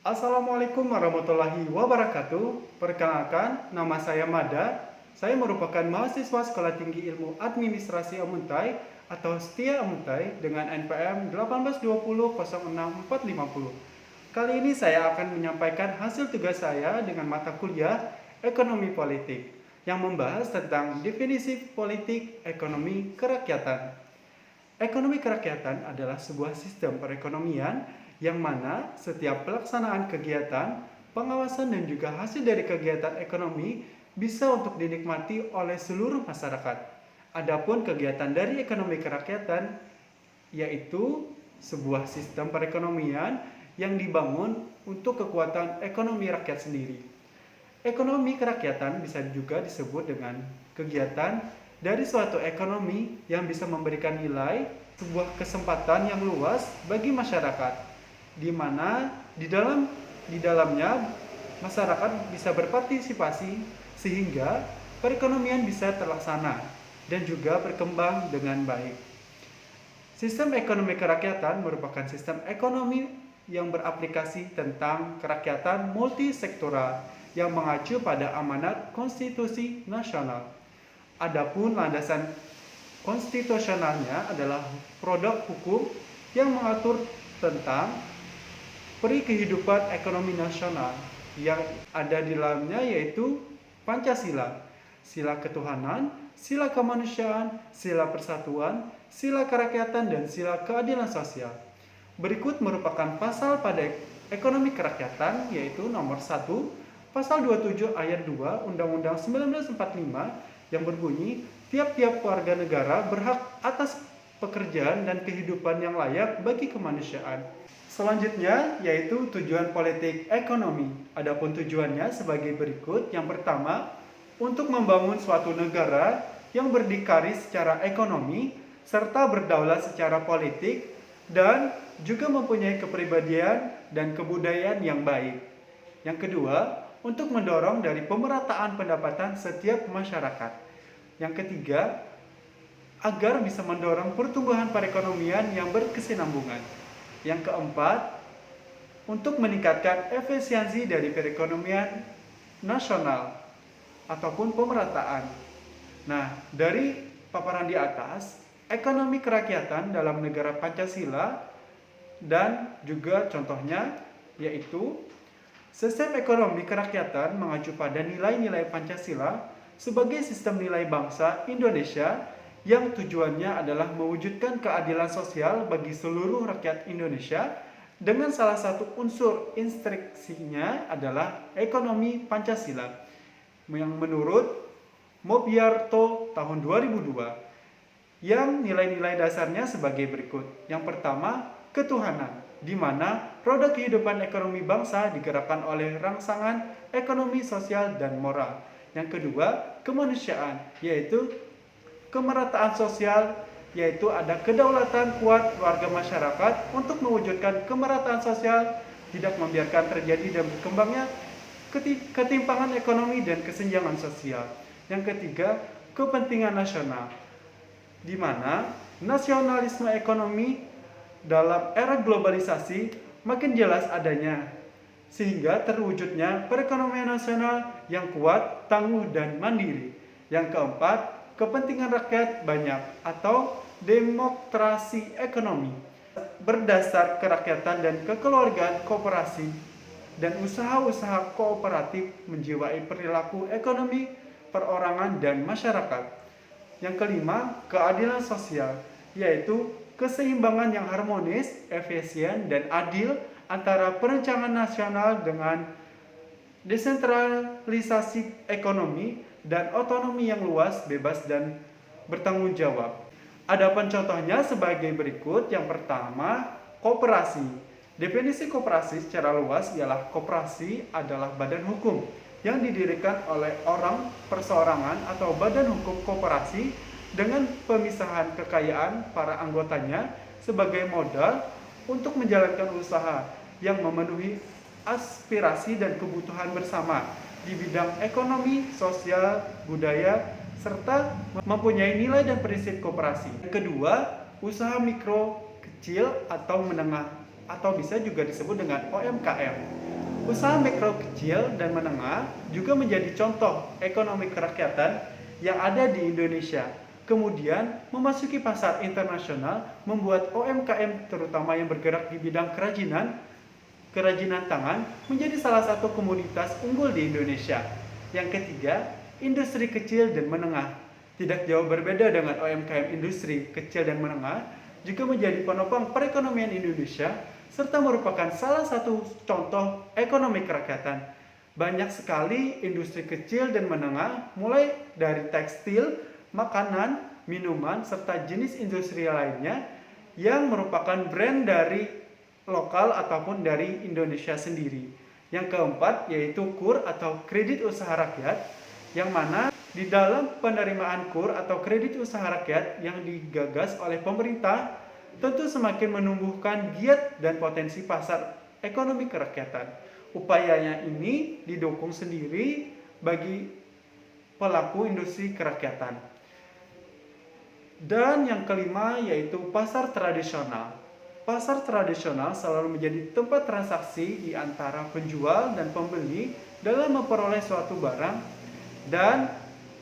Assalamualaikum warahmatullahi wabarakatuh. Perkenalkan, nama saya Mada. Saya merupakan mahasiswa Sekolah Tinggi Ilmu Administrasi Amuntai atau STIA Amuntai dengan NPM 182006450. Kali ini saya akan menyampaikan hasil tugas saya dengan mata kuliah Ekonomi Politik yang membahas tentang definisi politik ekonomi kerakyatan. Ekonomi kerakyatan adalah sebuah sistem perekonomian yang mana setiap pelaksanaan kegiatan, pengawasan dan juga hasil dari kegiatan ekonomi bisa untuk dinikmati oleh seluruh masyarakat. Adapun kegiatan dari ekonomi kerakyatan yaitu sebuah sistem perekonomian yang dibangun untuk kekuatan ekonomi rakyat sendiri. Ekonomi kerakyatan bisa juga disebut dengan kegiatan dari suatu ekonomi yang bisa memberikan nilai sebuah kesempatan yang luas bagi masyarakat, di mana di dalamnya masyarakat bisa berpartisipasi sehingga perekonomian bisa terlaksana dan juga berkembang dengan baik. Sistem ekonomi kerakyatan merupakan sistem ekonomi yang beraplikasi tentang kerakyatan multisektoral yang mengacu pada amanat konstitusi nasional. Adapun landasan konstitusionalnya adalah produk hukum yang mengatur tentang peri kehidupan ekonomi nasional yang ada di dalamnya yaitu Pancasila, sila ketuhanan, sila kemanusiaan, sila persatuan, sila kerakyatan, dan sila keadilan sosial. Berikut merupakan pasal pada ekonomi kerakyatan yaitu nomor 1, pasal 27 ayat 2 Undang-Undang 1945 yang berbunyi tiap-tiap warga negara berhak atas pekerjaan dan kehidupan yang layak bagi kemanusiaan. Selanjutnya yaitu tujuan politik ekonomi. Adapun tujuannya sebagai berikut. Yang pertama, untuk membangun suatu negara yang berdikari secara ekonomi serta berdaulat secara politik dan juga mempunyai kepribadian dan kebudayaan yang baik. Yang kedua, untuk mendorong dari pemerataan pendapatan setiap masyarakat. Yang ketiga, agar bisa mendorong pertumbuhan perekonomian yang berkesinambungan. Yang keempat, untuk meningkatkan efisiensi dari perekonomian nasional ataupun pemerataan. Nah, dari paparan di atas, ekonomi kerakyatan dalam negara Pancasila dan juga contohnya yaitu sistem ekonomi kerakyatan mengacu pada nilai-nilai Pancasila sebagai sistem nilai bangsa Indonesia yang tujuannya adalah mewujudkan keadilan sosial bagi seluruh rakyat Indonesia dengan salah satu unsur instruksinya adalah ekonomi Pancasila yang menurut Mobiarto tahun 2002 yang nilai-nilai dasarnya sebagai berikut. Yang pertama, ketuhanan, di mana roda kehidupan ekonomi bangsa digerakkan oleh rangsangan ekonomi, sosial, dan moral. Yang kedua, kemanusiaan, yaitu kemerataan sosial, yaitu ada kedaulatan kuat warga masyarakat untuk mewujudkan kemerataan sosial, tidak membiarkan terjadi dan berkembangnya ketimpangan ekonomi dan kesenjangan sosial. Yang ketiga, kepentingan nasional, di mana nasionalisme ekonomi dalam era globalisasi makin jelas adanya, sehingga terwujudnya perekonomian nasional yang kuat, tangguh, dan mandiri. Yang keempat, kepentingan rakyat banyak atau demokrasi ekonomi berdasar kerakyatan dan kekeluargaan koperasi dan usaha-usaha kooperatif menjiwai perilaku ekonomi perorangan dan masyarakat. Yang kelima, keadilan sosial, yaitu keseimbangan yang harmonis, efisien, dan adil antara perencanaan nasional dengan desentralisasi ekonomi dan otonomi yang luas, bebas, dan bertanggung jawab. Adapun contohnya sebagai berikut. Yang pertama, koperasi. Definisi koperasi secara luas ialah koperasi adalah badan hukum yang didirikan oleh orang perseorangan atau badan hukum koperasi dengan pemisahan kekayaan para anggotanya sebagai modal untuk menjalankan usaha yang memenuhi aspirasi dan kebutuhan bersama di bidang ekonomi, sosial, budaya, serta mempunyai nilai dan prinsip koperasi. Kedua, usaha mikro, kecil, atau menengah, atau bisa juga disebut dengan UMKM. Usaha mikro kecil dan menengah juga menjadi contoh ekonomi kerakyatan yang ada di Indonesia. Kemudian memasuki pasar internasional membuat UMKM terutama yang bergerak di bidang kerajinan tangan menjadi salah satu komoditas unggul di Indonesia. Yang ketiga, industri kecil dan menengah. Tidak jauh berbeda dengan UMKM, industri kecil dan menengah juga menjadi penopang perekonomian Indonesia serta merupakan salah satu contoh ekonomi kerakyatan. Banyak sekali industri kecil dan menengah, mulai dari tekstil, makanan, minuman, serta jenis industri lainnya yang merupakan brand dari lokal ataupun dari Indonesia sendiri. Yang keempat yaitu KUR atau kredit usaha rakyat, yang mana di dalam penerimaan KUR atau kredit usaha rakyat yang digagas oleh pemerintah tentu semakin menumbuhkan giat dan potensi pasar ekonomi kerakyatan. Upayanya ini didukung sendiri bagi pelaku industri kerakyatan. Dan yang kelima yaitu pasar tradisional. Pasar tradisional selalu menjadi tempat transaksi di antara penjual dan pembeli dalam memperoleh suatu barang, dan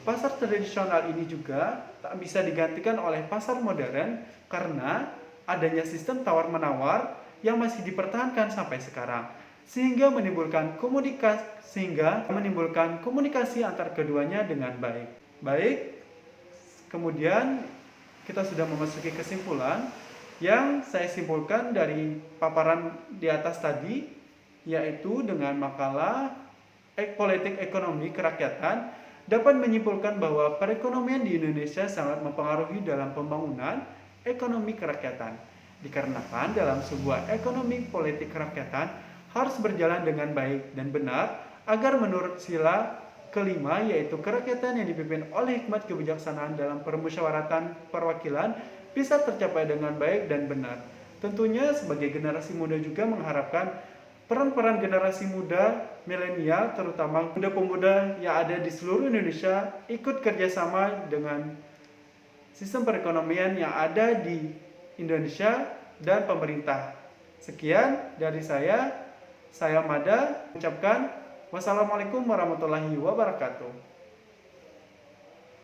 pasar tradisional ini juga tak bisa digantikan oleh pasar modern karena adanya sistem tawar-menawar yang masih dipertahankan sampai sekarang, sehingga menimbulkan komunikasi antar keduanya dengan baik. Kemudian kita sudah memasuki kesimpulan. Yang saya simpulkan dari paparan di atas tadi, yaitu dengan makalah politik ekonomi kerakyatan dapat menyimpulkan bahwa perekonomian di Indonesia sangat mempengaruhi dalam pembangunan ekonomi kerakyatan. Dikarenakan dalam sebuah ekonomi politik kerakyatan harus berjalan dengan baik dan benar agar menurut sila kelima yaitu kerakyatan yang dipimpin oleh hikmat kebijaksanaan dalam permusyawaratan perwakilan bisa tercapai dengan baik dan benar. Tentunya sebagai generasi muda juga mengharapkan peran-peran generasi muda milenial, terutama pemuda-pemuda yang ada di seluruh Indonesia, ikut kerjasama dengan sistem perekonomian yang ada di Indonesia dan pemerintah. Sekian dari saya Mada, ucapkan wassalamualaikum warahmatullahi wabarakatuh.